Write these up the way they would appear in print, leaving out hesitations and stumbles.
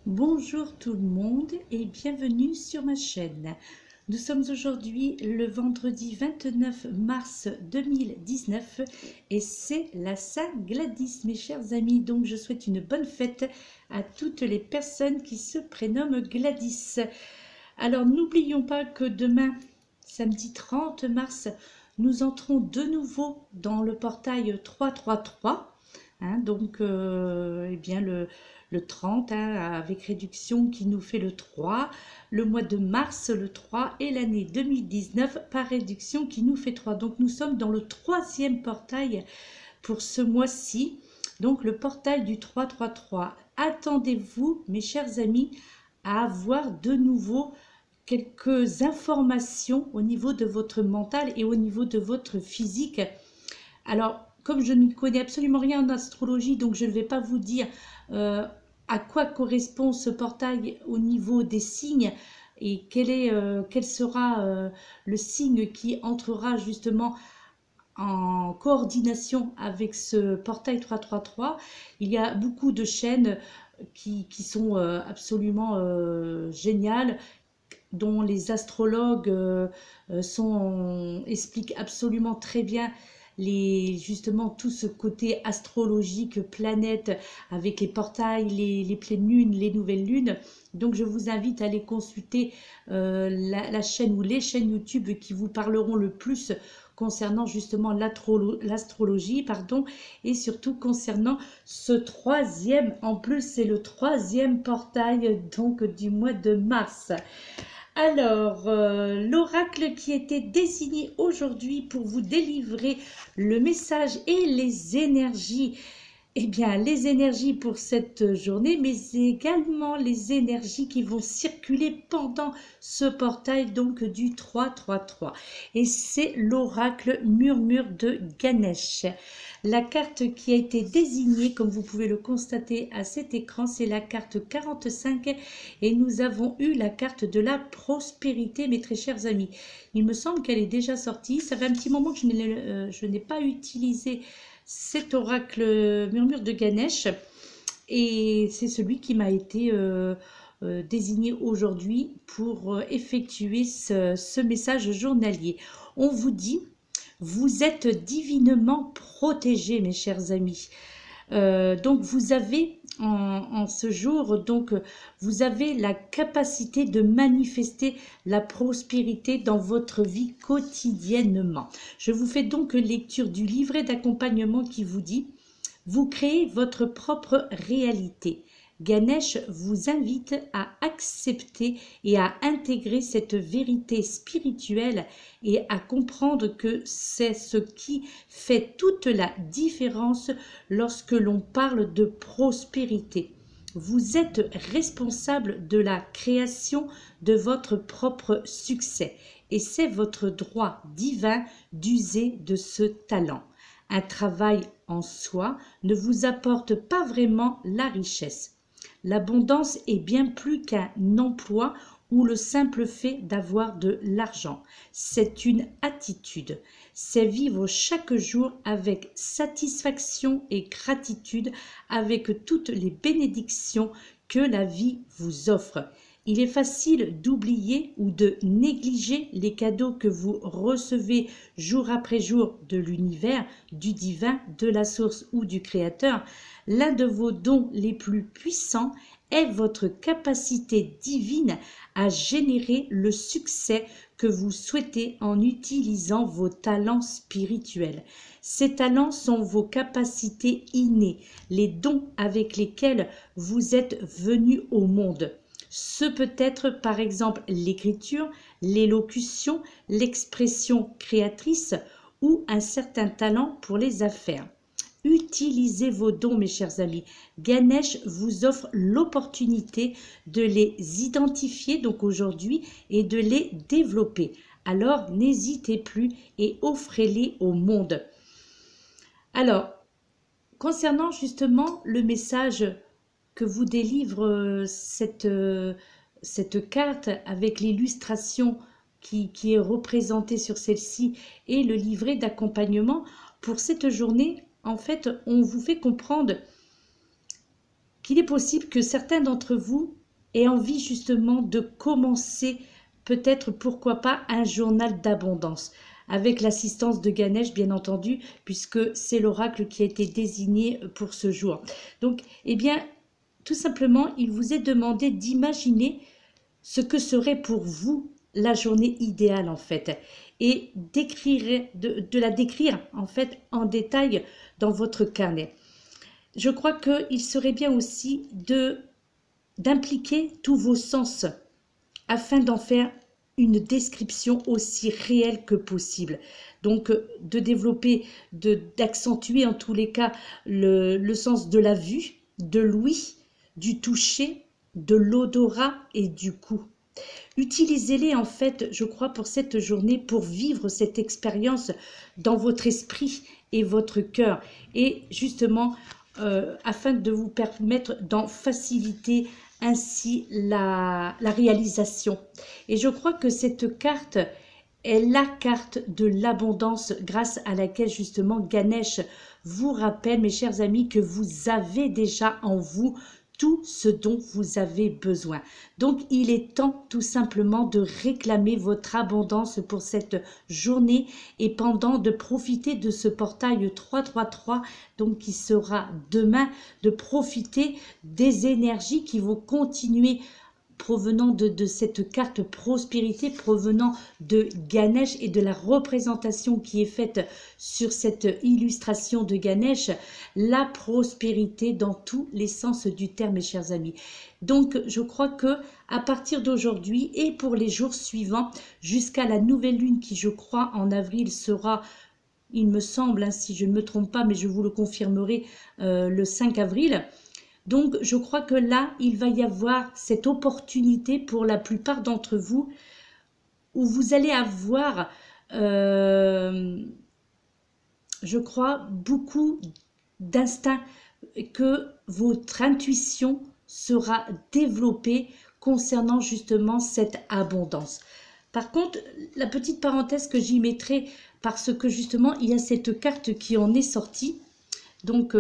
Bonjour tout le monde et bienvenue sur ma chaîne. Nous sommes aujourd'hui le vendredi 29 mars 2019 et c'est la Saint Gladys mes chers amis. Donc je souhaite une bonne fête à toutes les personnes qui se prénomment Gladys. Alors n'oublions pas que demain, samedi 30 mars, nous entrons de nouveau dans le portail 333. Donc, eh bien le 30, avec réduction qui nous fait le 3, le mois de mars le 3 et l'année 2019 par réduction qui nous fait 3. Donc, nous sommes dans le troisième portail pour ce mois-ci, donc le portail du 333. Attendez-vous, mes chers amis, à avoir de nouveau quelques informations au niveau de votre mental et au niveau de votre physique. Alors, comme je ne connais absolument rien en astrologie, donc je ne vais pas vous dire à quoi correspond ce portail au niveau des signes et quel sera le signe qui entrera justement en coordination avec ce portail 333. Il y a beaucoup de chaînes qui sont absolument géniales, dont les astrologues expliquent absolument très bien justement tout ce côté astrologique, planète, avec les portails, les pleines lunes, les nouvelles lunes. Donc je vous invite à aller consulter la chaîne ou les chaînes YouTube qui vous parleront le plus concernant justement l'astrologie, et surtout concernant ce troisième, en plus c'est le troisième portail donc du mois de mars. Alors, l'oracle qui était désigné aujourd'hui pour vous délivrer le message et les énergies, eh bien, les énergies pour cette journée, mais également les énergies qui vont circuler pendant ce portail donc du 333. Et c'est l'oracle Murmure de Ganesh. La carte qui a été désignée, comme vous pouvez le constater à cet écran, c'est la carte 45 et nous avons eu la carte de la prospérité, mes très chers amis. Il me semble qu'elle est déjà sortie. Ça fait un petit moment que je n'ai pas utilisé cet oracle Murmure de Ganesh et c'est celui qui m'a été désigné aujourd'hui pour effectuer ce message journalier. On vous dit: vous êtes divinement protégés, mes chers amis. Donc vous avez en ce jour, donc vous avez la capacité de manifester la prospérité dans votre vie quotidiennement. Je vous fais donc lecture du livret d'accompagnement qui vous dit: vous créez votre propre réalité. Ganesh vous invite à accepter et à intégrer cette vérité spirituelle et à comprendre que c'est ce qui fait toute la différence lorsque l'on parle de prospérité. Vous êtes responsable de la création de votre propre succès et c'est votre droit divin d'user de ce talent. Un travail en soi ne vous apporte pas vraiment la richesse. L'abondance est bien plus qu'un emploi ou le simple fait d'avoir de l'argent. C'est une attitude. C'est vivre chaque jour avec satisfaction et gratitude, avec toutes les bénédictions que la vie vous offre. Il est facile d'oublier ou de négliger les cadeaux que vous recevez jour après jour de l'univers, du divin, de la source ou du créateur. L'un de vos dons les plus puissants est votre capacité divine à générer le succès que vous souhaitez en utilisant vos talents spirituels. Ces talents sont vos capacités innées, les dons avec lesquels vous êtes venu au monde. Ce peut être par exemple l'écriture, l'élocution, l'expression créatrice ou un certain talent pour les affaires. Utilisez vos dons, mes chers amis. Ganesh vous offre l'opportunité de les identifier donc aujourd'hui et de les développer. Alors, n'hésitez plus et offrez-les au monde. Alors, concernant justement le message que vous délivre cette carte avec l'illustration qui est représentée sur celle-ci et le livret d'accompagnement pour cette journée, en fait, on vous fait comprendre qu'il est possible que certains d'entre vous aient envie justement de commencer peut-être, pourquoi pas, un journal d'abondance, avec l'assistance de Ganesh, bien entendu, puisque c'est l'oracle qui a été désigné pour ce jour. Donc, eh bien, tout simplement, il vous est demandé d'imaginer ce que serait pour vous la journée idéale, en fait, et de la décrire, en fait, en détail dans votre carnet. Je crois qu'il serait bien aussi d'impliquer tous vos sens afin d'en faire une description aussi réelle que possible. Donc, de développer, d'accentuer en tous les cas le sens de la vue, de l'ouïe, du toucher, de l'odorat et du goût. Utilisez-les en fait, je crois, pour cette journée, pour vivre cette expérience dans votre esprit et votre cœur. Et justement, afin de vous permettre d'en faciliter ainsi la réalisation. Et je crois que cette carte est la carte de l'abondance grâce à laquelle justement Ganesh vous rappelle, mes chers amis, que vous avez déjà en vous tout ce dont vous avez besoin. Donc, il est temps tout simplement de réclamer votre abondance pour cette journée et pendant de profiter de ce portail 333, donc qui sera demain, de profiter des énergies qui vont continuer provenant de cette carte prospérité, provenant de Ganesh et de la représentation qui est faite sur cette illustration de Ganesh, la prospérité dans tous les sens du terme, mes chers amis. Donc, je crois que à partir d'aujourd'hui et pour les jours suivants, jusqu'à la nouvelle lune qui, je crois, en avril sera, il me semble, hein, si je ne me trompe pas, mais je vous le confirmerai, le 5 avril, donc, je crois que là, il va y avoir cette opportunité pour la plupart d'entre vous où vous allez avoir, je crois, beaucoup d'instinct, que votre intuition sera développée concernant justement cette abondance. Par contre, la petite parenthèse que j'y mettrai, parce que justement, il y a cette carte qui en est sortie, donc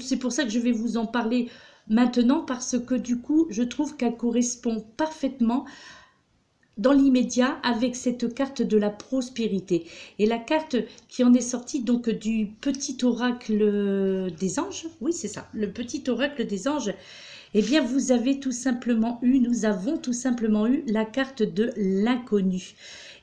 c'est pour ça que je vais vous en parler maintenant, parce que du coup, je trouve qu'elle correspond parfaitement dans l'immédiat avec cette carte de la prospérité. Et la carte qui en est sortie, donc du petit oracle des anges, oui c'est ça, le petit oracle des anges, eh bien vous avez tout simplement eu, nous avons tout simplement eu la carte de l'inconnu,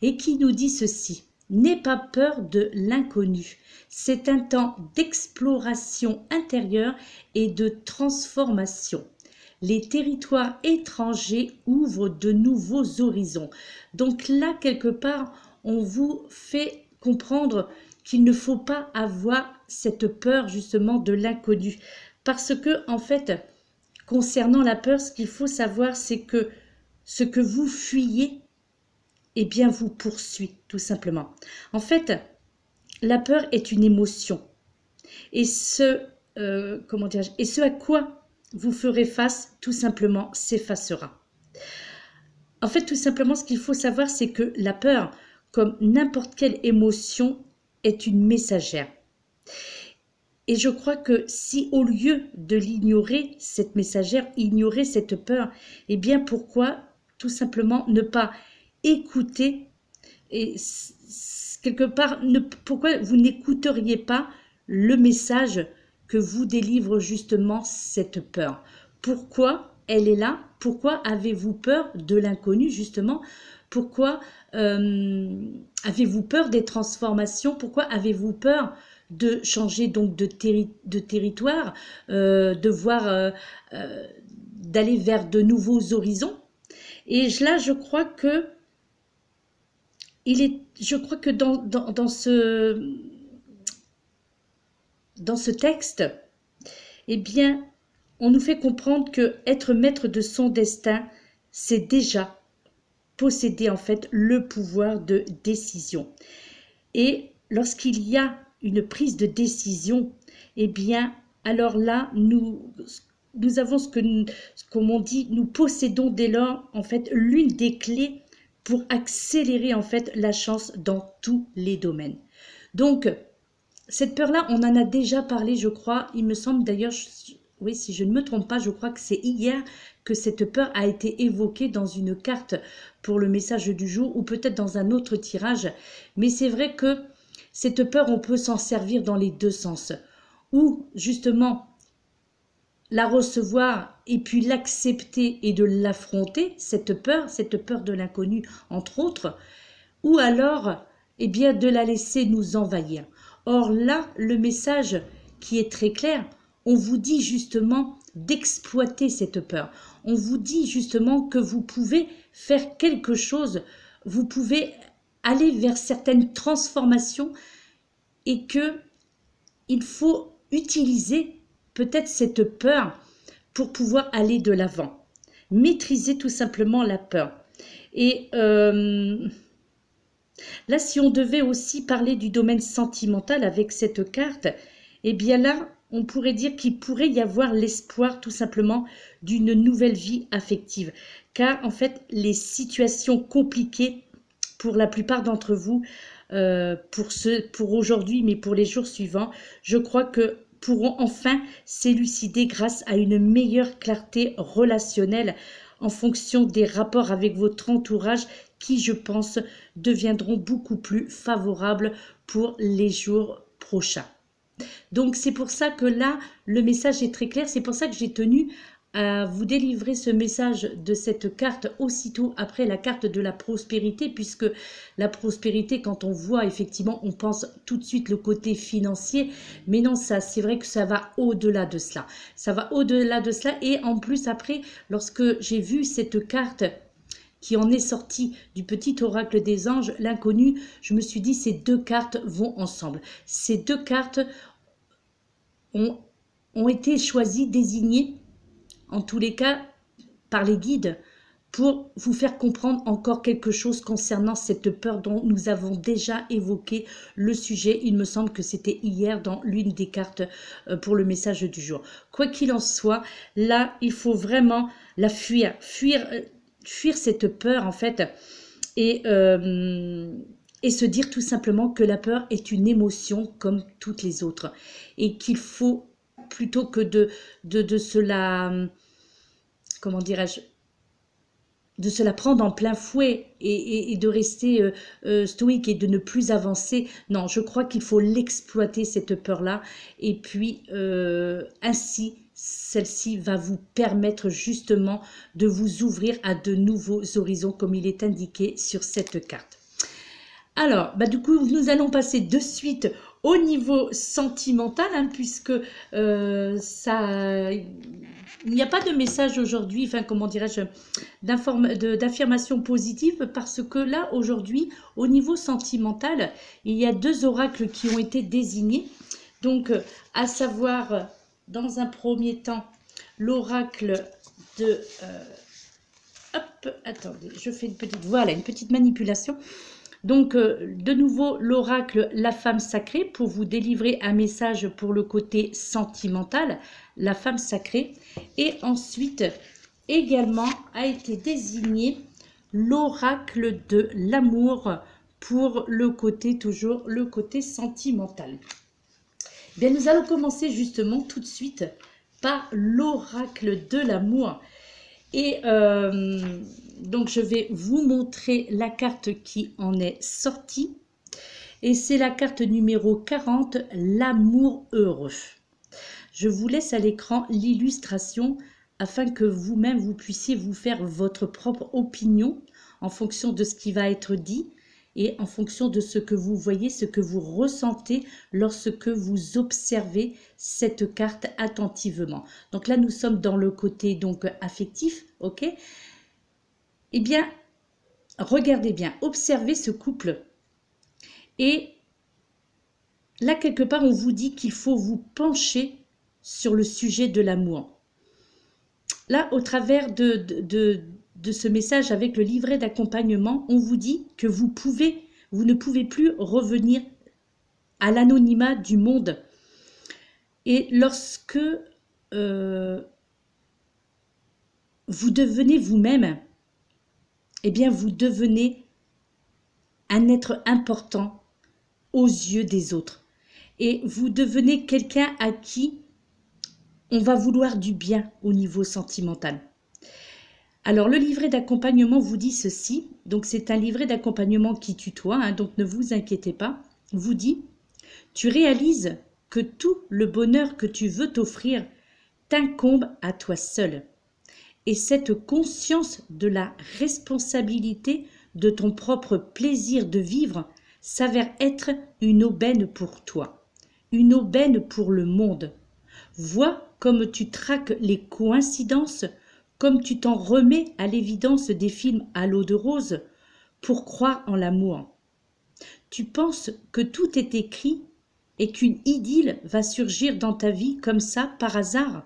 et qui nous dit ceci: n'aie pas peur de l'inconnu. C'est un temps d'exploration intérieure et de transformation. Les territoires étrangers ouvrent de nouveaux horizons. Donc là, quelque part, on vous fait comprendre qu'il ne faut pas avoir cette peur justement de l'inconnu. Parce que, en fait, concernant la peur, ce qu'il faut savoir, c'est que ce que vous fuyez, eh bien, vous poursuit, tout simplement. En fait, la peur est une émotion. Et ce à quoi vous ferez face, tout simplement, s'effacera. En fait, tout simplement, ce qu'il faut savoir, c'est que la peur, comme n'importe quelle émotion, est une messagère. Et je crois que si, au lieu de l'ignorer, cette messagère, ignorer cette peur, eh bien, pourquoi, tout simplement, ne pas écouter et quelque part, pourquoi vous n'écouteriez pas le message que vous délivre justement cette peur? Pourquoi elle est là? Pourquoi avez-vous peur de l'inconnu justement? Pourquoi avez-vous peur des transformations? Pourquoi avez-vous peur de changer donc de territoire, d'aller vers de nouveaux horizons? Et là, je crois que dans ce texte, eh bien, on nous fait comprendre que être maître de son destin, c'est déjà posséder en fait le pouvoir de décision. Et lorsqu'il y a une prise de décision, eh bien, alors là, nous avons comme on dit, nous possédons dès lors en fait l'une des clés pour accélérer en fait la chance dans tous les domaines. Donc, cette peur-là, on en a déjà parlé, je crois, il me semble d'ailleurs, oui, si je ne me trompe pas, je crois que c'est hier que cette peur a été évoquée dans une carte pour le message du jour ou peut-être dans un autre tirage. Mais c'est vrai que cette peur, on peut s'en servir dans les deux sens. Ou justement la recevoir et puis l'accepter et de l'affronter, cette peur de l'inconnu entre autres, ou alors eh bien de la laisser nous envahir. Or là, le message qui est très clair, on vous dit justement d'exploiter cette peur. On vous dit justement que vous pouvez faire quelque chose, vous pouvez aller vers certaines transformations et que il faut utiliser peut-être cette peur pour pouvoir aller de l'avant. Maîtriser tout simplement la peur. Et là, si on devait aussi parler du domaine sentimental avec cette carte, eh bien là, on pourrait dire qu'il pourrait y avoir l'espoir tout simplement d'une nouvelle vie affective. Car en fait, les situations compliquées pour la plupart d'entre vous, pour aujourd'hui, mais pour les jours suivants, je crois que pourront enfin s'élucider grâce à une meilleure clarté relationnelle en fonction des rapports avec votre entourage qui, je pense, deviendront beaucoup plus favorables pour les jours prochains. Donc c'est pour ça que là, le message est très clair. C'est pour ça que j'ai tenu à vous délivrer ce message de cette carte aussitôt après la carte de la prospérité, puisque la prospérité, quand on voit effectivement, on pense tout de suite le côté financier, mais non, ça, c'est vrai que ça va au-delà de cela. Ça va au-delà de cela, et en plus après, lorsque j'ai vu cette carte qui en est sortie du petit oracle des anges, l'inconnu, je me suis dit, ces deux cartes vont ensemble. Ces deux cartes ont été choisies, désignées, en tous les cas, par les guides, pour vous faire comprendre encore quelque chose concernant cette peur dont nous avons déjà évoqué le sujet. Il me semble que c'était hier dans l'une des cartes pour le message du jour. Quoi qu'il en soit, là, il faut vraiment la fuir cette peur en fait, et se dire tout simplement que la peur est une émotion comme toutes les autres, et qu'il faut, plutôt que de se la... comment dirais-je, de se la prendre en plein fouet et de rester stoïque et de ne plus avancer. Non, je crois qu'il faut l'exploiter, cette peur-là, et puis ainsi, celle-ci va vous permettre justement de vous ouvrir à de nouveaux horizons, comme il est indiqué sur cette carte. Alors, du coup, nous allons passer de suite au niveau sentimental, hein, puisque il n'y a pas de message aujourd'hui, enfin, comment dirais-je, d'affirmation positive, parce que là, aujourd'hui, au niveau sentimental, il y a deux oracles qui ont été désignés. Donc, à savoir, dans un premier temps, l'oracle de... hop, attendez, je fais une petite manipulation. Donc, de nouveau, l'oracle La Femme Sacrée, pour vous délivrer un message pour le côté sentimental, la Femme Sacrée. Et ensuite, également, a été désigné l'oracle de l'amour pour le côté, toujours le côté sentimental. Bien, nous allons commencer justement tout de suite par l'oracle de l'amour. Et donc, je vais vous montrer la carte qui en est sortie. Et c'est la carte numéro 40, l'amour heureux. Je vous laisse à l'écran l'illustration afin que vous-même, vous puissiez vous faire votre propre opinion en fonction de ce qui va être dit et en fonction de ce que vous voyez, ce que vous ressentez lorsque vous observez cette carte attentivement. Donc là, nous sommes dans le côté donc affectif, ok? Eh bien, regardez bien, observez ce couple. Et là, quelque part, on vous dit qu'il faut vous pencher sur le sujet de l'amour. Là, au travers de ce message avec le livret d'accompagnement, on vous dit que vous ne pouvez plus revenir à l'anonymat du monde. Et lorsque vous devenez vous-même, eh bien, vous devenez un être important aux yeux des autres. Et vous devenez quelqu'un à qui on va vouloir du bien au niveau sentimental. Alors, le livret d'accompagnement vous dit ceci. Donc, c'est un livret d'accompagnement qui tutoie, hein, donc ne vous inquiétez pas. Vous dit, tu réalises que tout le bonheur que tu veux t'offrir t'incombe à toi seul. Et cette conscience de la responsabilité de ton propre plaisir de vivre s'avère être une aubaine pour toi, une aubaine pour le monde. Vois comme tu traques les coïncidences, comme tu t'en remets à l'évidence des films à l'eau de rose pour croire en l'amour. Tu penses que tout est écrit et qu'une idylle va surgir dans ta vie comme ça par hasard,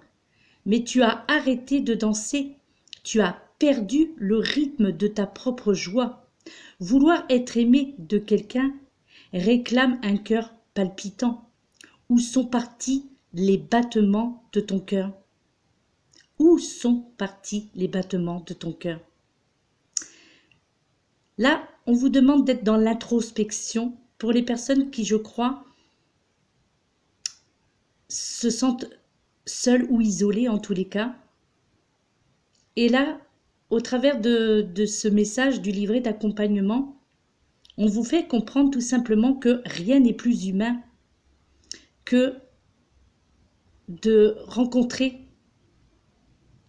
mais tu as arrêté de danser, tu as perdu le rythme de ta propre joie. Vouloir être aimé de quelqu'un réclame un cœur palpitant. Où sont partis les battements de ton cœur? Où sont partis les battements de ton cœur? Là, on vous demande d'être dans l'introspection pour les personnes qui, je crois, se sentent seules ou isolées en tous les cas. Et là, au travers de ce message du livret d'accompagnement, on vous fait comprendre tout simplement que rien n'est plus humain que de rencontrer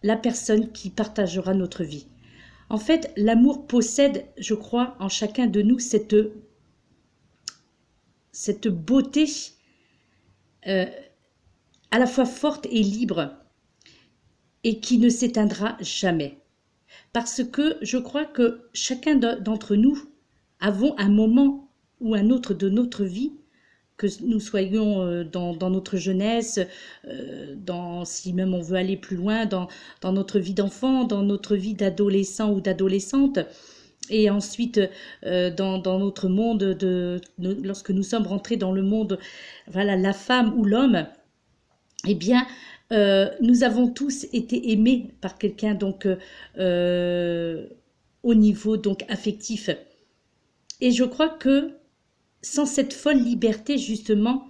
la personne qui partagera notre vie. En fait, l'amour possède, je crois, en chacun de nous cette beauté à la fois forte et libre et qui ne s'éteindra jamais. Parce que je crois que chacun d'entre nous avons un moment ou un autre de notre vie, que nous soyons dans notre jeunesse, si même on veut aller plus loin, dans notre vie d'enfant, dans notre vie d'adolescent ou d'adolescente, et ensuite dans notre monde, lorsque nous sommes rentrés dans le monde, voilà, la femme ou l'homme, eh bien, nous avons tous été aimés par quelqu'un, donc au niveau donc affectif. Et je crois que sans cette folle liberté, justement,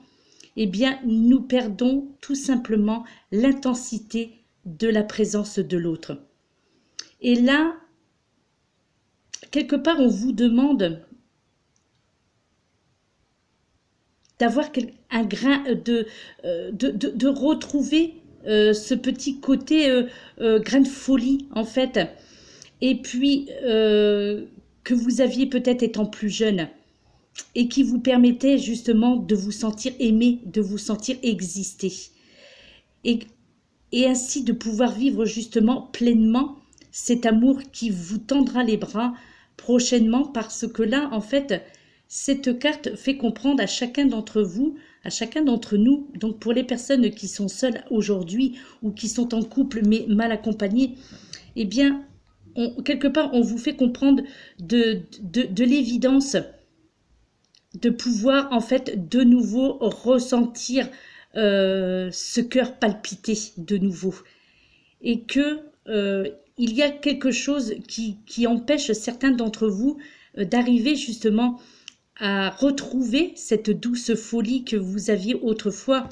eh bien, nous perdons tout simplement l'intensité de la présence de l'autre. Et là, quelque part, on vous demande d'avoir un grain de retrouver ce petit côté grain de folie, en fait. Et puis, que vous aviez peut-être étant plus jeune, et qui vous permettait justement de vous sentir aimé, de vous sentir exister. Et ainsi de pouvoir vivre justement pleinement cet amour qui vous tendra les bras prochainement, parce que là, en fait, cette carte fait comprendre à chacun d'entre vous, à chacun d'entre nous, donc pour les personnes qui sont seules aujourd'hui ou qui sont en couple mais mal accompagnées, eh bien, quelque part, on vous fait comprendre de l'évidence de pouvoir en fait de nouveau ressentir ce cœur palpiter de nouveau, et que il y a quelque chose qui empêche certains d'entre vous d'arriver justement à retrouver cette douce folie que vous aviez autrefois,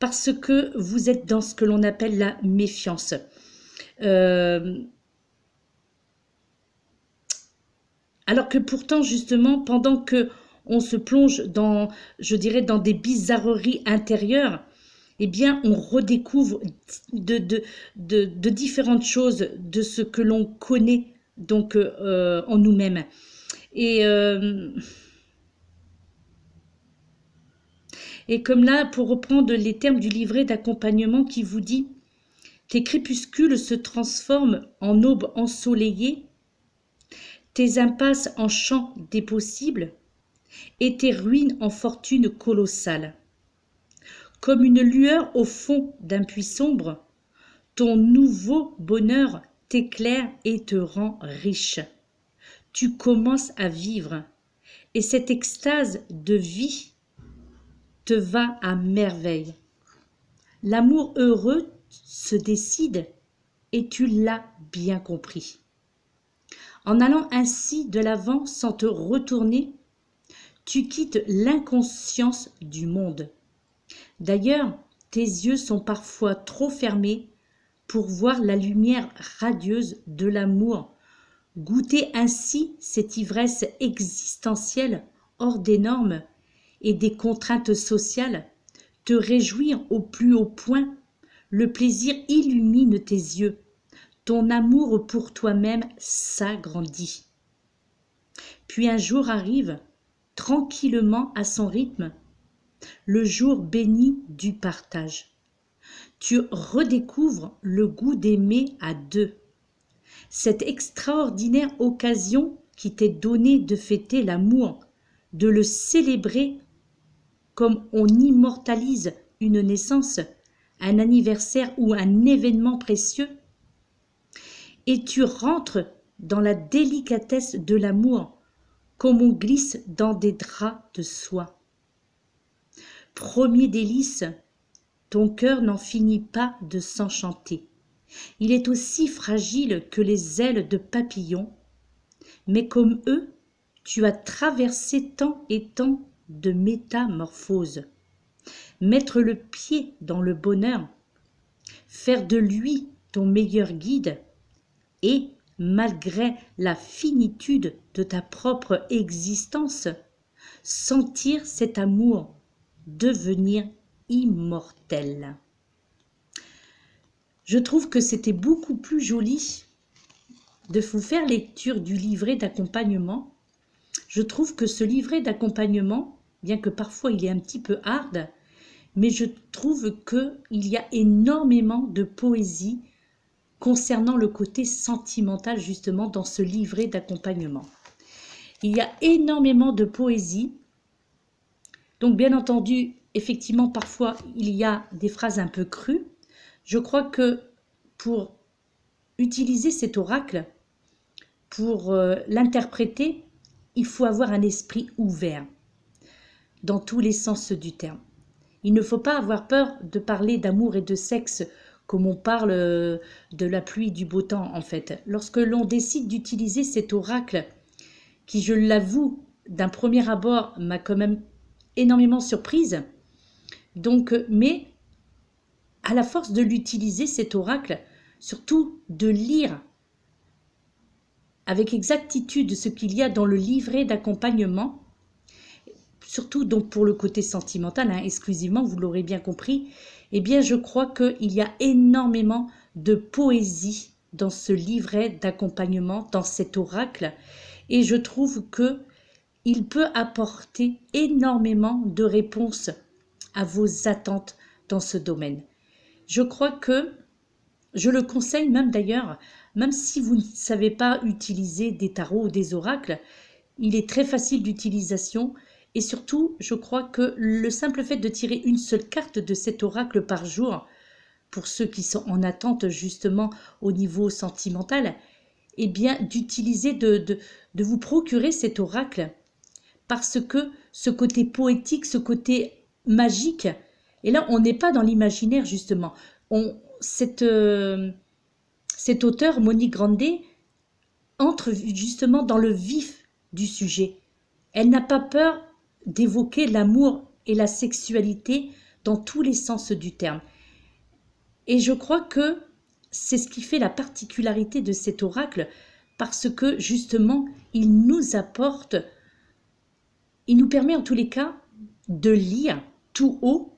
parce que vous êtes dans ce que l'on appelle la méfiance. Alors que pourtant justement, pendant que on se plonge dans, je dirais, dans des bizarreries intérieures, eh bien, on redécouvre de différentes choses de ce que l'on connaît donc en nous-mêmes. Et comme là, pour reprendre les termes du livret d'accompagnement qui vous dit « Tes crépuscules se transforment en aube ensoleillée, tes impasses en champs des possibles, et tes ruines en fortune colossale. Comme une lueur au fond d'un puits sombre, ton nouveau bonheur t'éclaire et te rend riche. Tu commences à vivre, et cette extase de vie te va à merveille. L'amour heureux se décide, et tu l'as bien compris. En allant ainsi de l'avant sans te retourner, tu quittes l'inconscience du monde. D'ailleurs, tes yeux sont parfois trop fermés pour voir la lumière radieuse de l'amour. Goûter ainsi cette ivresse existentielle hors des normes et des contraintes sociales, te réjouir au plus haut point, le plaisir illumine tes yeux, ton amour pour toi-même s'agrandit. Puis un jour arrive, tranquillement à son rythme, le jour béni du partage. Tu redécouvres le goût d'aimer à deux. Cette extraordinaire occasion qui t'est donnée de fêter l'amour, de le célébrer comme on immortalise une naissance, un anniversaire ou un événement précieux, et tu rentres dans la délicatesse de l'amour comme on glisse dans des draps de soie. Premier délice, ton cœur n'en finit pas de s'enchanter. Il est aussi fragile que les ailes de papillon, mais comme eux, tu as traversé tant et tant de métamorphoses. Mettre le pied dans le bonheur, faire de lui ton meilleur guide, et, malgré la finitude de ta propre existence, sentir cet amour devenir immortel. Je trouve que c'était beaucoup plus joli de vous faire lecture du livret d'accompagnement. Je trouve que ce livret d'accompagnement, bien que parfois il est un petit peu hard, mais je trouve qu'il y a énormément de poésie concernant le côté sentimental justement dans ce livret d'accompagnement. Il y a énormément de poésie. Donc bien entendu, effectivement, parfois il y a des phrases un peu crues. Je crois que pour utiliser cet oracle, pour l'interpréter, il faut avoir un esprit ouvert dans tous les sens du terme. Il ne faut pas avoir peur de parler d'amour et de sexe comme on parle de la pluie, du beau temps en fait. Lorsque l'on décide d'utiliser cet oracle, qui je l'avoue, d'un premier abord m'a quand même énormément surprise, donc, mais à la force de l'utiliser cet oracle, surtout de lire avec exactitude ce qu'il y a dans le livret d'accompagnement, surtout donc pour le côté sentimental, exclusivement, vous l'aurez bien compris, eh bien je crois qu'il y a énormément de poésie dans ce livret d'accompagnement, dans cet oracle, et je trouve qu'il peut apporter énormément de réponses à vos attentes dans ce domaine. Je crois que, je le conseille même d'ailleurs, même si vous ne savez pas utiliser des tarots ou des oracles, il est très facile d'utilisation. Et surtout, je crois que le simple fait de tirer une seule carte de cet oracle par jour, pour ceux qui sont en attente justement au niveau sentimental, eh bien d'utiliser, de vous procurer cet oracle, parce que ce côté poétique, ce côté magique, et là on n'est pas dans l'imaginaire justement, cet auteur, Monique Grandet, entre justement dans le vif du sujet. Elle n'a pas peur d'évoquer l'amour et la sexualité dans tous les sens du terme. Et je crois que c'est ce qui fait la particularité de cet oracle, parce que justement, il nous apporte, il nous permet en tous les cas de lire tout haut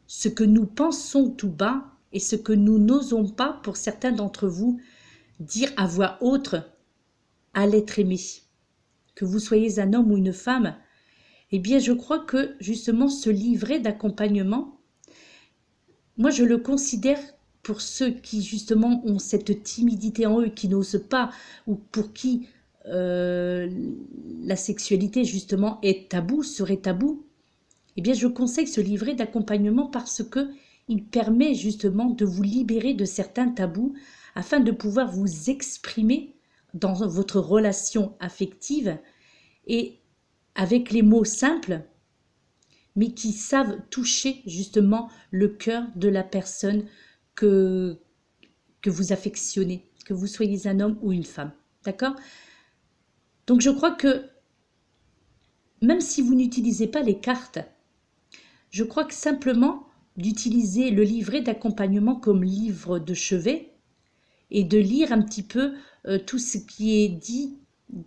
ce que nous pensons tout bas et ce que nous n'osons pas, pour certains d'entre vous, dire à voix haute à l'être aimé. Que vous soyez un homme ou une femme, eh bien je crois que justement ce livret d'accompagnement, moi je le considère pour ceux qui justement ont cette timidité en eux, qui n'osent pas, ou pour qui la sexualité justement est tabou, serait tabou, eh bien je conseille ce livret d'accompagnement parce que il permet justement de vous libérer de certains tabous afin de pouvoir vous exprimer dans votre relation affective et avec les mots simples, mais qui savent toucher justement le cœur de la personne que vous affectionnez, que vous soyez un homme ou une femme. D'accord ? Donc je crois que même si vous n'utilisez pas les cartes, je crois que simplement d'utiliser le livret d'accompagnement comme livre de chevet et de lire un petit peu tout ce qui est dit,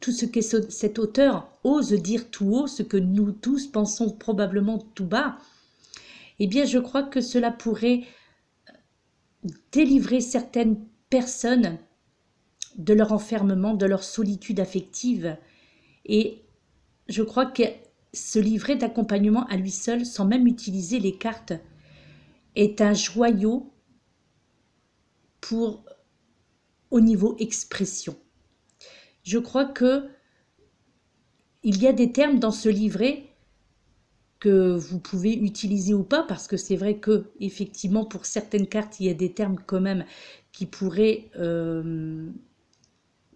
tout ce que cet auteur ose dire tout haut, ce que nous tous pensons probablement tout bas. Eh bien, je crois que cela pourrait délivrer certaines personnes de leur enfermement, de leur solitude affective. Et je crois que ce livret d'accompagnement à lui seul, sans même utiliser les cartes, est un joyau pour au niveau expression. Je crois que il y a des termes dans ce livret que vous pouvez utiliser ou pas, parce que c'est vrai que effectivement pour certaines cartes il y a des termes quand même qui pourraient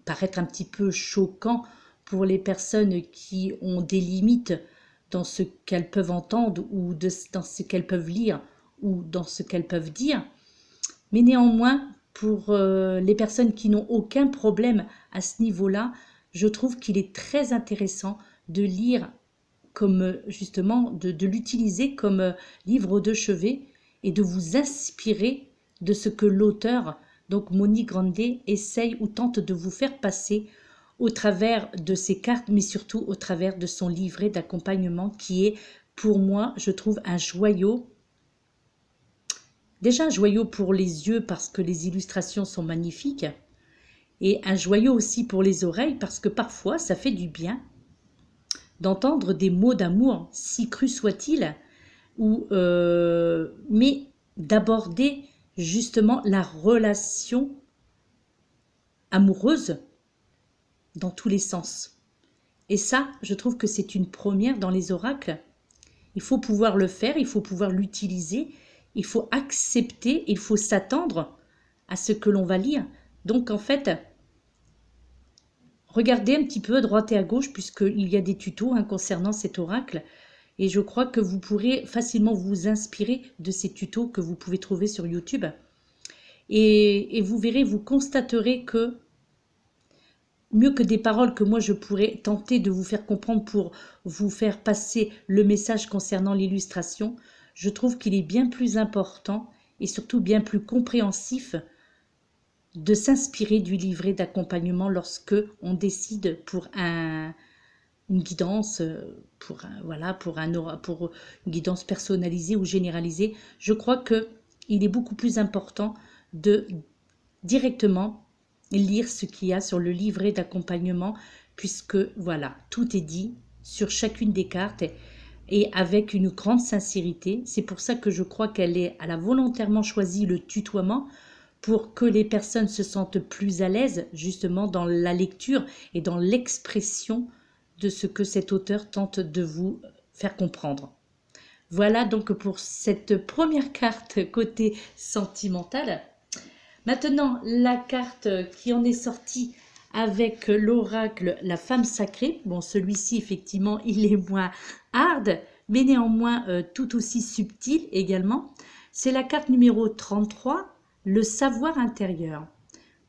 paraître un petit peu choquants pour les personnes qui ont des limites dans ce qu'elles peuvent entendre ou dans ce qu'elles peuvent lire ou dans ce qu'elles peuvent dire. Mais néanmoins, pour les personnes qui n'ont aucun problème à ce niveau-là, je trouve qu'il est très intéressant de lire comme justement, de l'utiliser comme livre de chevet et de vous inspirer de ce que l'auteur, donc Monique Grandet, essaye ou tente de vous faire passer au travers de ses cartes, mais surtout au travers de son livret d'accompagnement qui est, pour moi, je trouve un joyau. Déjà un joyau pour les yeux parce que les illustrations sont magnifiques et un joyau aussi pour les oreilles parce que parfois ça fait du bien d'entendre des mots d'amour, si crus soient-ils, mais d'aborder justement la relation amoureuse dans tous les sens. Et ça, je trouve que c'est une première dans les oracles. Il faut pouvoir le faire, il faut pouvoir l'utiliser, il faut accepter, il faut s'attendre à ce que l'on va lire. Donc en fait, regardez un petit peu à droite et à gauche puisqu'il y a des tutos concernant cet oracle. Et je crois que vous pourrez facilement vous inspirer de ces tutos que vous pouvez trouver sur YouTube. Et vous verrez, vous constaterez que mieux que des paroles que moi je pourrais tenter de vous faire comprendre pour vous faire passer le message concernant l'illustration, je trouve qu'il est bien plus important et surtout bien plus compréhensif de s'inspirer du livret d'accompagnement lorsque on décide pour une guidance, pour une guidance personnalisée ou généralisée. Je crois qu'il est beaucoup plus important de directement lire ce qu'il y a sur le livret d'accompagnement puisque voilà, tout est dit sur chacune des cartes et avec une grande sincérité. C'est pour ça que je crois elle a volontairement choisi le tutoiement pour que les personnes se sentent plus à l'aise justement dans la lecture et dans l'expression de ce que cet auteur tente de vous faire comprendre. Voilà donc pour cette première carte côté sentimental. Maintenant, la carte qui en est sortie avec l'oracle La Femme Sacrée. Bon, celui-ci, effectivement, il est moins hard, mais néanmoins tout aussi subtil également. C'est la carte numéro 33, le savoir intérieur.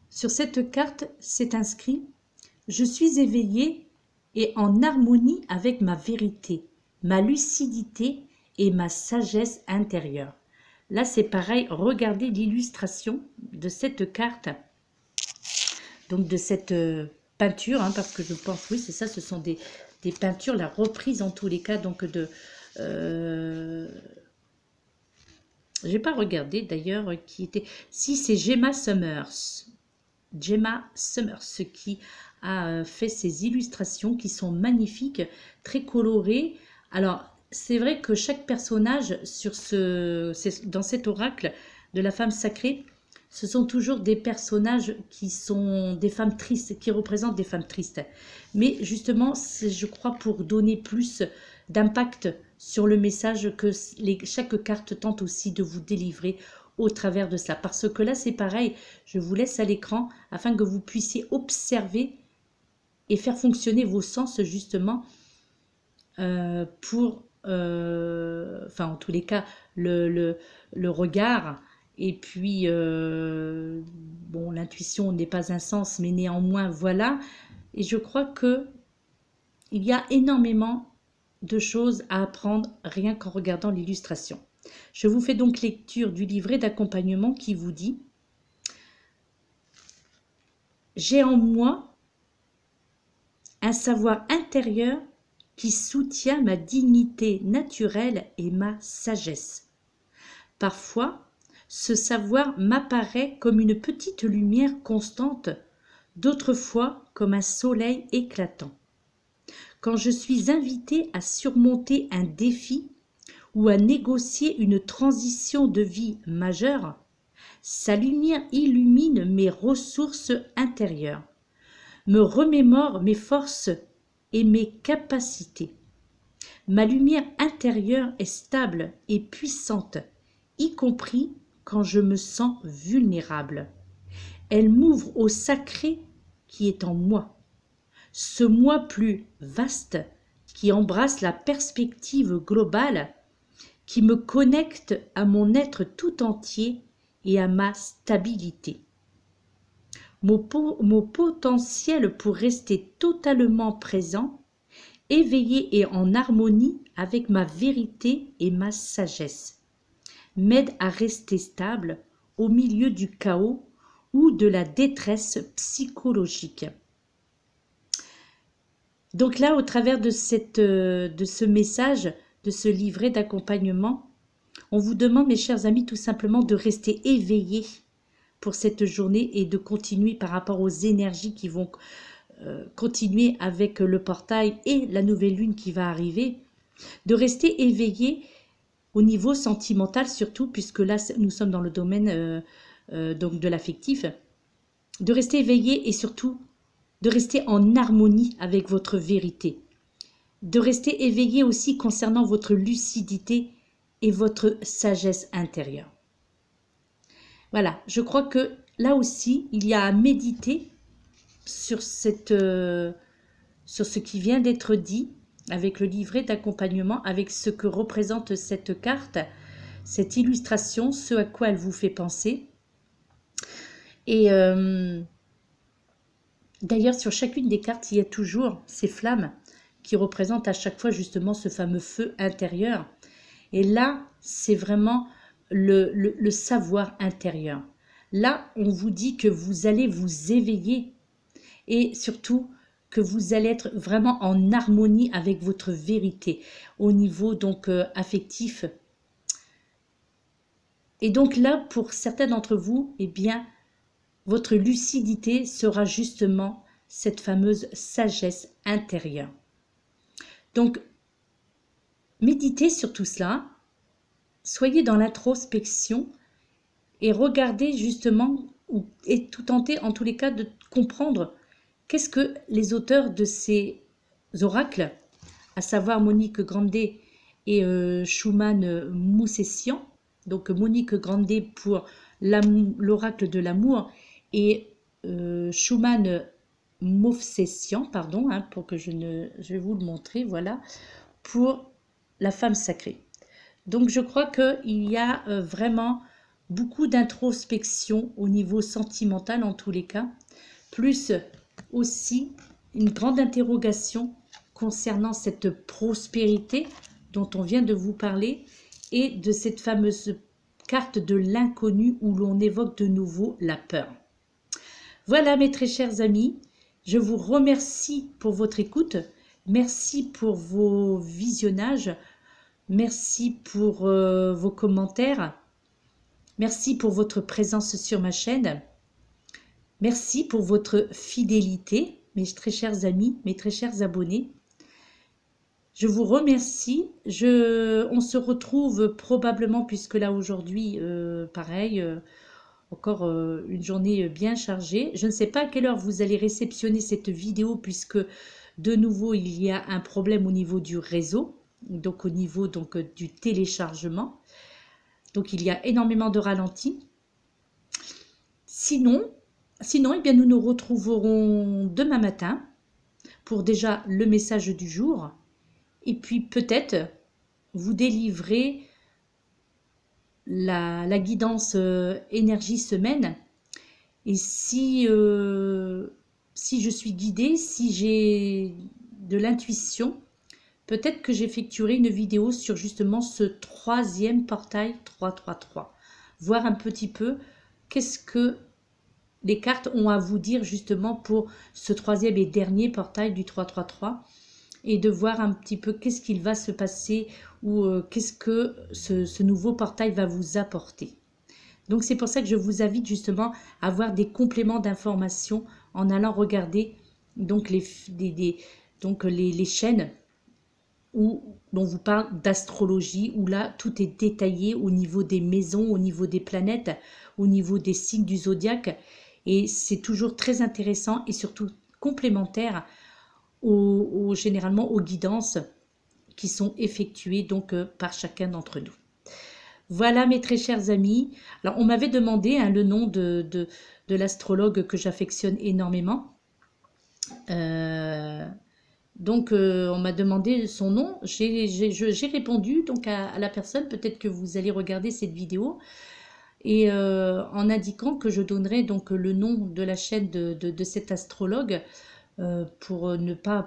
Sur cette carte, c'est inscrit « Je suis éveillé et en harmonie avec ma vérité, ma lucidité et ma sagesse intérieure. » Là, c'est pareil, regardez l'illustration de cette carte, donc de cette peinture, parce que je pense, oui, c'est ça, ce sont des peintures, la reprise en tous les cas, donc de... j'ai pas regardé d'ailleurs qui était... Si, c'est Gemma Summers. Gemma Summers, qui a fait ces illustrations qui sont magnifiques, très colorées. Alors, c'est vrai que chaque personnage dans cet oracle de la femme sacrée, ce sont toujours des personnages qui sont des femmes tristes, qui représentent des femmes tristes. Mais justement, c'est, je crois, pour donner plus d'impact sur le message que chaque carte tente aussi de vous délivrer au travers de cela. Parce que là, c'est pareil, je vous laisse à l'écran afin que vous puissiez observer et faire fonctionner vos sens justement pour... enfin, en tous les cas, le regard, et puis, bon, l'intuition n'est pas un sens, mais néanmoins, voilà. Et je crois que il y a énormément de choses à apprendre rien qu'en regardant l'illustration. Je vous fais donc lecture du livret d'accompagnement qui vous dit « J'ai en moi un savoir intérieur qui soutient ma dignité naturelle et ma sagesse. Parfois, ce savoir m'apparaît comme une petite lumière constante, d'autres fois comme un soleil éclatant. Quand je suis invitée à surmonter un défi ou à négocier une transition de vie majeure, sa lumière illumine mes ressources intérieures, me remémore mes forces et mes capacités. Ma lumière intérieure est stable et puissante, y compris quand je me sens vulnérable. Elle m'ouvre au sacré qui est en moi, ce moi plus vaste qui embrasse la perspective globale, qui me connecte à mon être tout entier et à ma stabilité. Mon potentiel pour rester totalement présent, éveillé et en harmonie avec ma vérité et ma sagesse, m'aide à rester stable au milieu du chaos ou de la détresse psychologique. » Donc là, au travers de ce message, de ce livret d'accompagnement, on vous demande, mes chers amis, tout simplement de rester éveillés pour cette journée et de continuer par rapport aux énergies qui vont continuer avec le portail et la nouvelle lune qui va arriver, de rester éveillés au niveau sentimental surtout, puisque là, nous sommes dans le domaine donc de l'affectif, de rester éveillés et surtout de rester en harmonie avec votre vérité, de rester éveillé aussi concernant votre lucidité et votre sagesse intérieure. Voilà, je crois que là aussi, il y a à méditer sur ce qui vient d'être dit avec le livret d'accompagnement, avec ce que représente cette carte, cette illustration, ce à quoi elle vous fait penser. Et d'ailleurs, sur chacune des cartes, il y a toujours ces flammes qui représentent à chaque fois justement ce fameux feu intérieur. Et là, c'est vraiment le savoir intérieur. Là, on vous dit que vous allez vous éveiller et surtout que vous allez être vraiment en harmonie avec votre vérité au niveau donc affectif. Et donc là, pour certains d'entre vous, eh bien, votre lucidité sera justement cette fameuse sagesse intérieure. Donc, méditez sur tout cela, soyez dans l'introspection et regardez justement, et tout tenter en tous les cas de comprendre qu'est-ce que les auteurs de ces oracles, à savoir Monique Grandet et Schumann Moussessian, donc Monique Grandet pour l'oracle de l'amour et Schumann Moussessian, pardon, pour que je vais vous le montrer, voilà, pour la femme sacrée. Donc je crois qu'il y a vraiment beaucoup d'introspection au niveau sentimental en tous les cas, plus aussi une grande interrogation concernant cette prospérité dont on vient de vous parler et de cette fameuse carte de l'inconnu où l'on évoque de nouveau la peur. Voilà mes très chers amis, je vous remercie pour votre écoute, merci pour vos visionnages, merci pour vos commentaires, merci pour votre présence sur ma chaîne. Merci pour votre fidélité, mes très chers amis, mes très chers abonnés. Je vous remercie. On se retrouve probablement, puisque là aujourd'hui, pareil, encore une journée bien chargée. Je ne sais pas à quelle heure vous allez réceptionner cette vidéo, puisque de nouveau, il y a un problème au niveau du réseau, donc au niveau du téléchargement. Donc, il y a énormément de ralentis. Sinon, eh bien, nous nous retrouverons demain matin pour déjà le message du jour et puis peut-être vous délivrer la guidance énergie semaine. Et si je suis guidée, si j'ai de l'intuition, peut-être que j'effectuerai une vidéo sur justement ce troisième portail 333. Voir un petit peu qu'est-ce que les cartes ont à vous dire justement pour ce troisième et dernier portail du 333. Et de voir un petit peu qu'est-ce qu'il va se passer ou qu'est-ce que ce nouveau portail va vous apporter. Donc c'est pour ça que je vous invite justement à avoir des compléments d'informations en allant regarder donc les chaînes dont on vous parle d'astrologie, où là tout est détaillé au niveau des maisons, au niveau des planètes, au niveau des signes du zodiaque. Et c'est toujours très intéressant et surtout complémentaire généralement aux guidances qui sont effectuées donc par chacun d'entre nous. Voilà mes très chers amis. Alors on m'avait demandé le nom de l'astrologue que j'affectionne énormément. Donc on m'a demandé son nom. J'ai répondu donc à la personne. Peut-être que vous allez regarder cette vidéo. Et en indiquant que je donnerai donc le nom de la chaîne de cet astrologue. Pour ne pas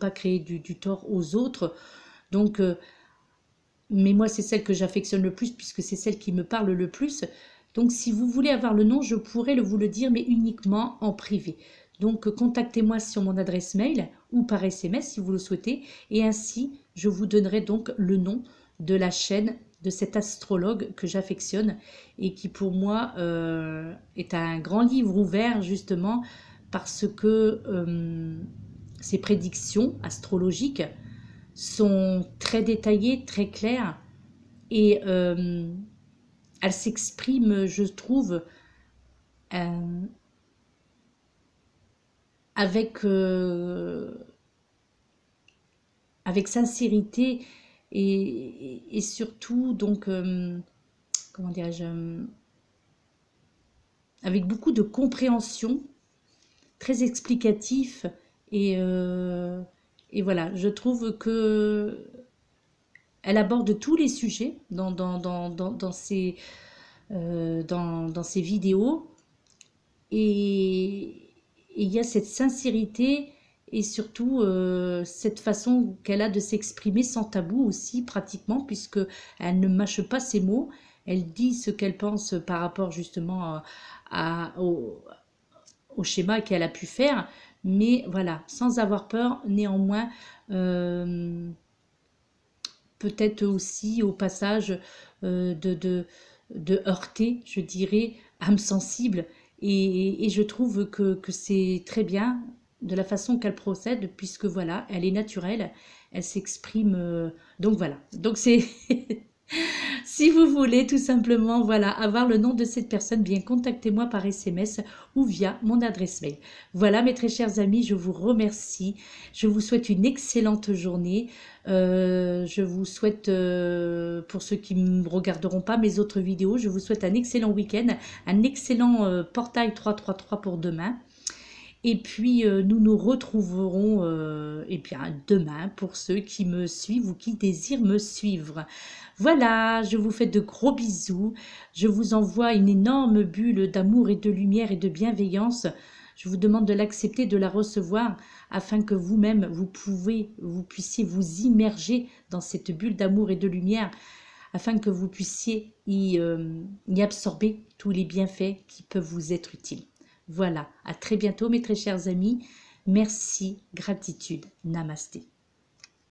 créer du tort aux autres. Donc, mais moi, c'est celle que j'affectionne le plus puisque c'est celle qui me parle le plus. Donc, si vous voulez avoir le nom, je pourrais vous le dire, mais uniquement en privé. Donc, contactez-moi sur mon adresse mail ou par SMS si vous le souhaitez. Et ainsi, je vous donnerai donc le nom de la chaîne de cet astrologue que j'affectionne et qui, pour moi, est un grand livre ouvert, justement, parce que ces prédictions astrologiques sont très détaillées, très claires, et elles s'expriment, je trouve, avec sincérité et surtout, donc, comment dirais-je, avec beaucoup de compréhension, très explicatif, et voilà, je trouve que elle aborde tous les sujets dans ces vidéos, et il y a cette sincérité et surtout cette façon qu'elle a de s'exprimer sans tabou aussi, pratiquement, puisque elle ne mâche pas ses mots, elle dit ce qu'elle pense par rapport justement au schéma qu'elle a pu faire, mais voilà, sans avoir peur, néanmoins, peut-être aussi au passage de heurter, je dirais, âme sensible, et je trouve que c'est très bien de la façon qu'elle procède, puisque voilà, elle est naturelle, elle s'exprime, donc voilà, donc c'est... Si vous voulez tout simplement voilà, avoir le nom de cette personne, bien contactez-moi par SMS ou via mon adresse mail. Voilà mes très chers amis, je vous remercie. Je vous souhaite une excellente journée. Je vous souhaite, pour ceux qui ne regarderont pas mes autres vidéos, je vous souhaite un excellent week-end, un excellent portail 333 pour demain. Et puis, nous nous retrouverons bien, demain pour ceux qui me suivent ou qui désirent me suivre. Voilà, je vous fais de gros bisous. Je vous envoie une énorme bulle d'amour et de lumière et de bienveillance. Je vous demande de l'accepter, de la recevoir, afin que vous-même, vous puissiez vous immerger dans cette bulle d'amour et de lumière, afin que vous puissiez y absorber tous les bienfaits qui peuvent vous être utiles. Voilà, à très bientôt mes très chers amis. Merci, gratitude, namasté.